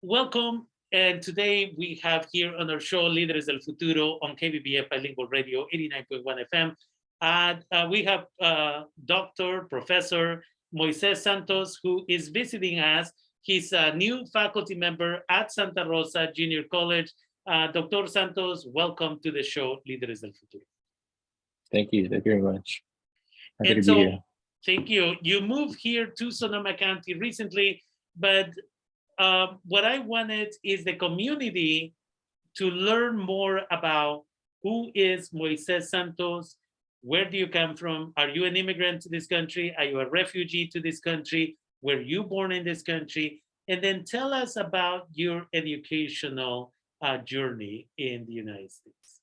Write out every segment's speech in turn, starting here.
Welcome. And today we have here on our show Líderes del Futuro on KBBF Bilingual Radio 89.1 FM. And we have Dr. Professor Moises Santos, who is visiting us. He's a new faculty member at Santa Rosa Junior College. Dr. Santos, welcome to the show Líderes del Futuro. Thank you. Thank you very much. Happy And to be here. Thank you. You moved here to Sonoma County recently, but what I wanted is the community to learn more about who is Moises Santos, where do you come from? Are you an immigrant to this country? Are you a refugee to this country? Were you born in this country? And then tell us about your educational journey in the United States.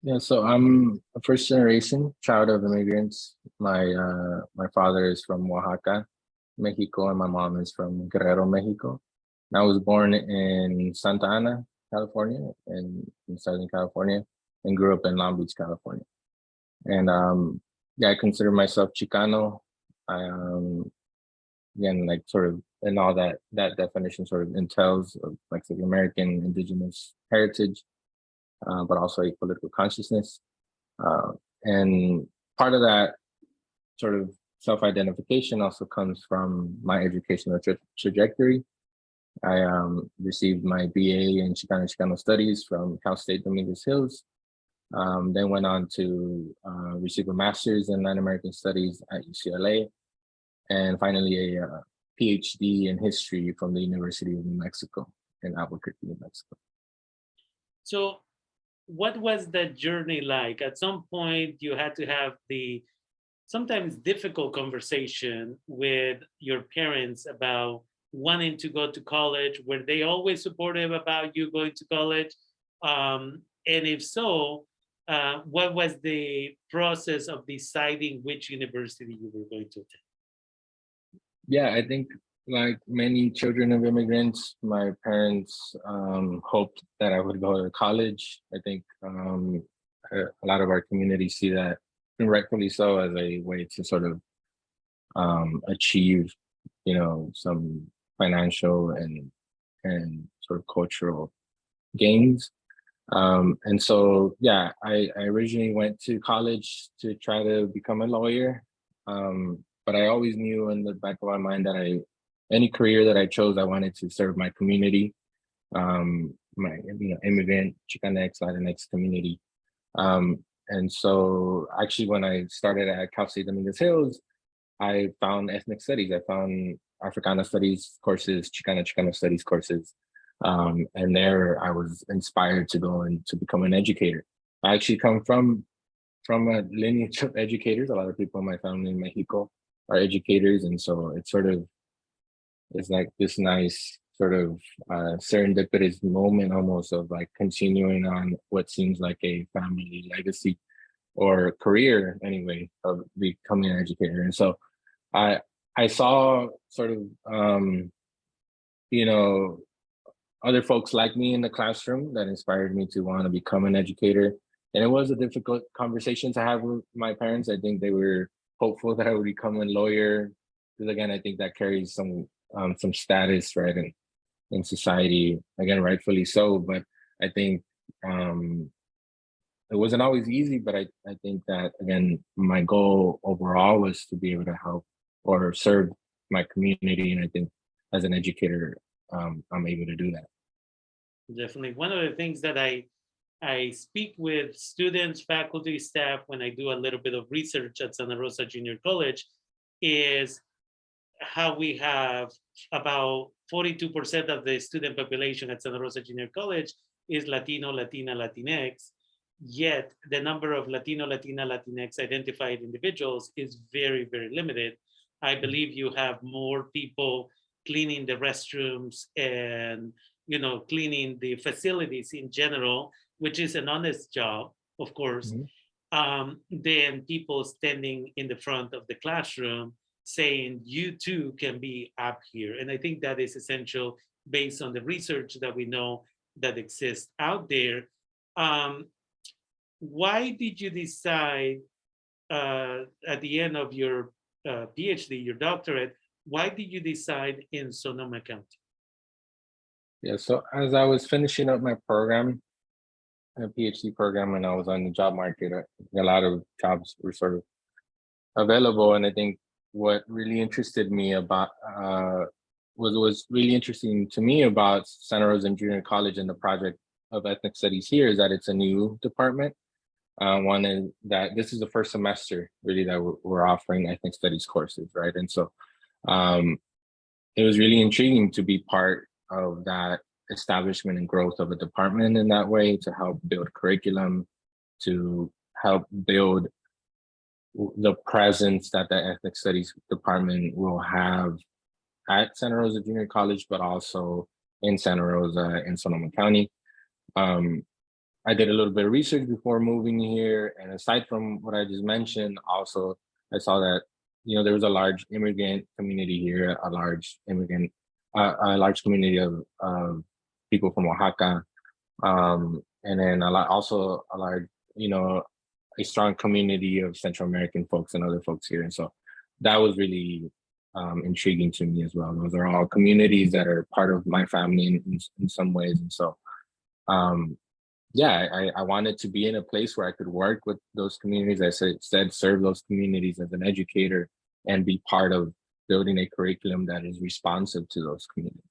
Yeah, so I'm a first generation child of immigrants. My father is from Oaxaca, Mexico, and my mom is from Guerrero, Mexico. And I was born in Santa Ana, California, in Southern California, and grew up in Long Beach, California. And yeah, I consider myself Chicano. I again, like sort of, and all that definition sort of entails of Mexican American indigenous heritage, but also a political consciousness. And part of that sort of self-identification also comes from my educational trajectory. I received my BA in Chicano Studies from Cal State Dominguez Hills, then went on to receive a master's in Latin American Studies at UCLA, and finally a PhD in history from the University of New Mexico in Albuquerque, New Mexico. So what was that journey like? At some point, you had to have the sometimes difficult conversation with your parents about wanting to go to college. Were they always supportive about you going to college? And if so, what was the process of deciding which university you were going to attend? Yeah, I think like many children of immigrants, my parents hoped that I would go to college. I think a lot of our communities see that, and rightfully so, as a way to sort of achieve, some financial and sort of cultural gains. And so, yeah, I originally went to college to try to become a lawyer. But I always knew in the back of my mind that any career that I chose, I wanted to serve my community, my immigrant Chicanx, Latinx community. And so actually when I started at Cal State Dominguez Hills, I found ethnic studies. I found Africana studies courses, Chicano studies courses. And there I was inspired to go and to become an educator. I actually come from a lineage of educators. A lot of people in my family in Mexico are educators. And so it's like this nice sort of serendipitous moment almost of like continuing on what seems like a family legacy or career anyway of becoming an educator. And so I saw sort of, other folks like me in the classroom that inspired me to want to become an educator. And it was a difficult conversation to have with my parents. I think they were hopeful that I would become a lawyer, because again, I think that carries some status, right, in society, again, rightfully so. But I think it wasn't always easy, but I think that, again, my goal overall was to be able to help or serve my community. And I think as an educator, I'm able to do that. Definitely. One of the things that I speak with students, faculty, staff, when I do a little bit of research at Santa Rosa Junior College, is how we have about 42% of the student population at Santa Rosa Junior College is Latino, Latina, Latinx, yet the number of Latino, Latina, Latinx identified individuals is very, very limited. I believe you have more people cleaning the restrooms and cleaning the facilities in general, which is an honest job, of course, than people standing in the front of the classroom saying, you too can be up here. And I think that is essential based on the research that we know that exists out there. Why did you decide at the end of your PhD, your doctorate, why did you decide in Sonoma County? Yeah, so as I was finishing up my program, a PhD program, and I was on the job market, a lot of jobs were sort of available. And I think what really interested me about was really interesting to me about Santa Rosa Junior College and the project of ethnic studies here is that it's a new department. One is that this is the first semester really that we're offering ethnic studies courses, right? And so um, it was really intriguing to be part of that establishment and growth of a department in that way to help build curriculum, to help build the presence that the ethnic studies department will have at Santa Rosa Junior College, but also in Santa Rosa and Sonoma County. Um, I did a little bit of research before moving here, and aside from what I just mentioned, also I saw that there was a large immigrant community here, a large community of people from Oaxaca, and then also a large, a strong community of Central American folks and other folks here, and so that was really intriguing to me as well. Those are all communities that are part of my family in some ways, and so. Yeah, I wanted to be in a place where I could work with those communities. I said serve those communities as an educator and be part of building a curriculum that is responsive to those communities.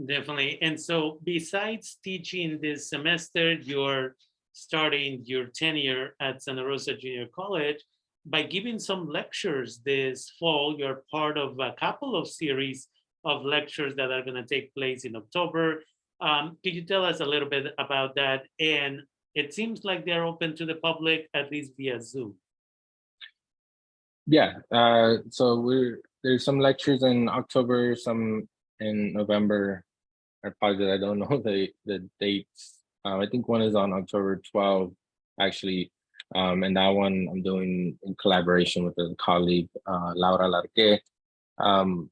Definitely. And so besides teaching this semester, you're starting your tenure at Santa Rosa Junior College by giving some lectures this fall. You're part of a couple of series of lectures that are going to take place in October. Could you tell us a little bit about that? And it seems like they're open to the public, at least via Zoom. Yeah, so there's some lectures in October, some in November. I apologize, I don't know the dates. I think one is on October 12th, actually. And that one I'm doing in collaboration with a colleague, Laura Larque. And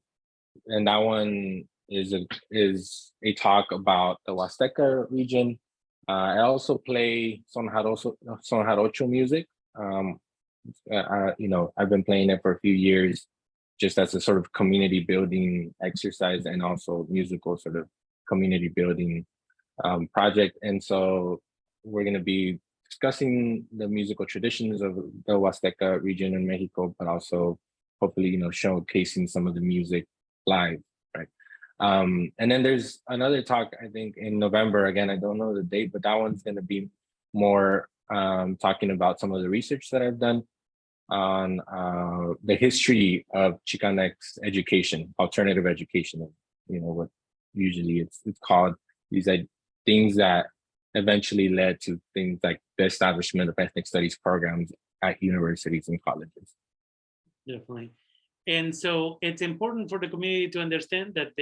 that one is a talk about the Huasteca region. I also play son jarocho music. I've been playing it for a few years, just as a sort of community building exercise and also musical sort of community building project. And so we're going to be discussing the musical traditions of the Huasteca region in Mexico, but also hopefully, showcasing some of the music live, right? And then there's another talk, I think in November, again, I don't know the date, but that one's going to be more talking about some of the research that I've done on the history of Chicanx education, alternative education, what usually it's called, these things that eventually led to things like the establishment of ethnic studies programs at universities and colleges. Definitely. And so it's important for the community to understand that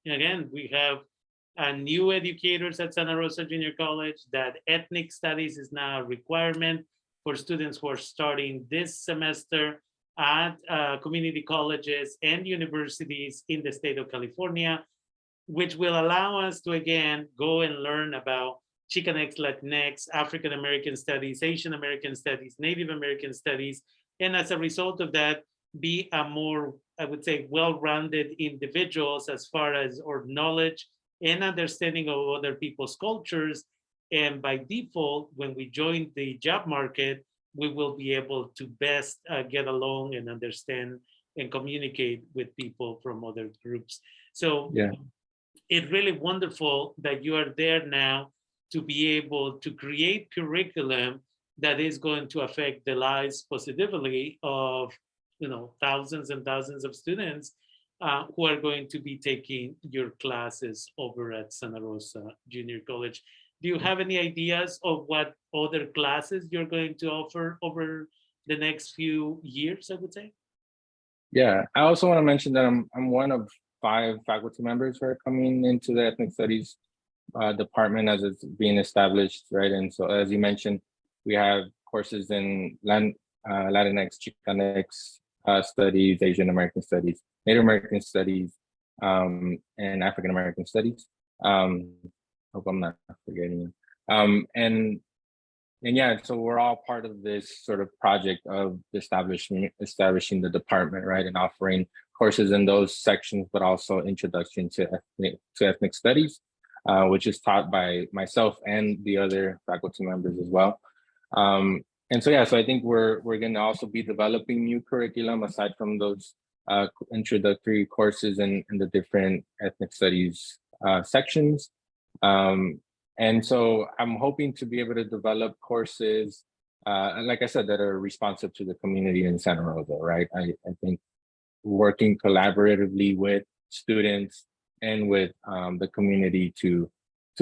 again, we have new educators at Santa Rosa Junior College, that ethnic studies is now a requirement for students who are starting this semester at community colleges and universities in the state of California, which will allow us to, again, go and learn about Chicanx, Latinx, African American studies, Asian American studies, Native American studies, and as a result of that, be a more, I would say, well-rounded individuals as far as our knowledge and understanding of other people's cultures. And by default, when we join the job market, we will be able to best get along and understand and communicate with people from other groups. So yeah, it's really wonderful that you are there now to be able to create curriculum that is going to affect the lives positively of thousands and thousands of students who are going to be taking your classes over at Santa Rosa Junior College. Do you have any ideas of what other classes you're going to offer over the next few years, I would say? Yeah, I also want to mention that I'm one of 5 faculty members who are coming into the ethnic studies department as it's being established, right? And so, as you mentioned, we have courses in Latinx, Chicanx studies, Asian American studies, Native American studies, and African American studies. Hope I'm not forgetting. And yeah, so we're all part of this sort of project of establishing the department, right, and offering courses in those sections, but also introduction to ethnic studies, which is taught by myself and the other faculty members as well. And so yeah, so I think we're going to also be developing new curriculum aside from those introductory courses in the different ethnic studies sections. And so I'm hoping to be able to develop courses, like I said, that are responsive to the community in Santa Rosa, right? I think working collaboratively with students and with the community to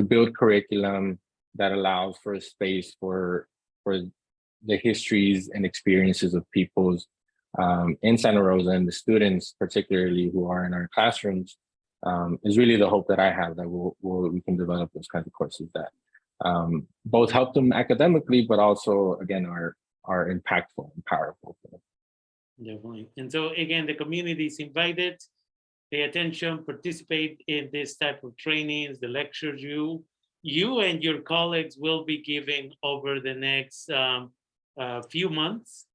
build curriculum that allows for a space for the histories and experiences of peoples in Santa Rosa, and the students particularly who are in our classrooms, is really the hope that I have, that we can develop those kinds of courses that both help them academically, but also again are impactful and powerful for them. Definitely. And so again, the community is invited, pay attention, participate in this type of trainings, the lectures you and your colleagues will be giving over the next few months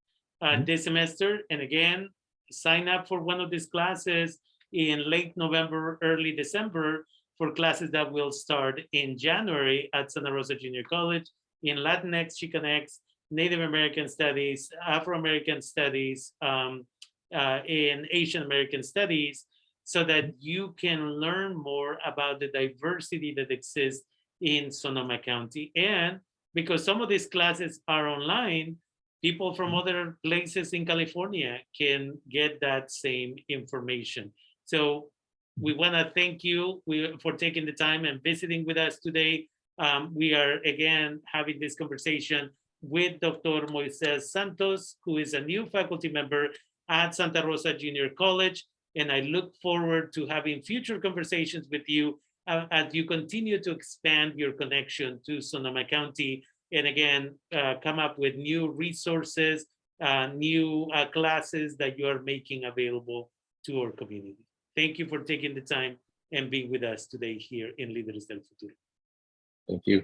this semester. And again, sign up for one of these classes in late November, early December, for classes that will start in January at Santa Rosa Junior College in Latinx, Chicanx, Native American Studies, Afro-American Studies, in Asian American Studies, so that you can learn more about the diversity that exists in Sonoma County. And because some of these classes are online, people from other places in California can get that same information. So we want to thank you for taking the time and visiting with us today. We are again having this conversation with Dr. Moises Santos, who is a new faculty member at Santa Rosa Junior College. And I look forward to having future conversations with you as you continue to expand your connection to Sonoma County. And again, come up with new resources, new classes that you are making available to our community. Thank you for taking the time and being with us today here in Líderes del Futuro. Thank you.